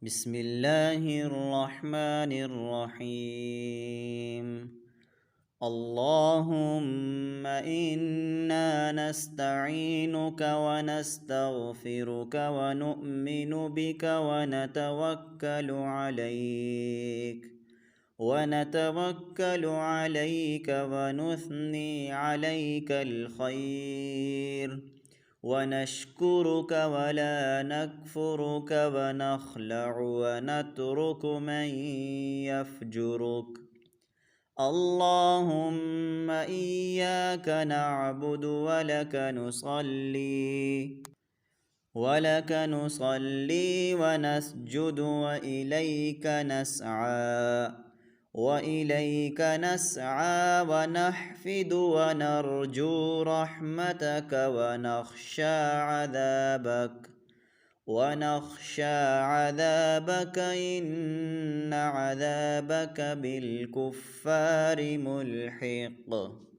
بسم الله الرحمن الرحيم. اللهم إنا نستعينك ونستغفرك ونؤمن بك ونتوكل عليك ونثني عليك الخير ونشكرك ولا نكفرك ونخلع ونترك من يفجرك. اللهم إياك نعبد ولك نصلي ونسجد وإليك نسعى ونحفد ونرجو رحمتك ونخشى عذابك إن عذابك بالكفار ملحق.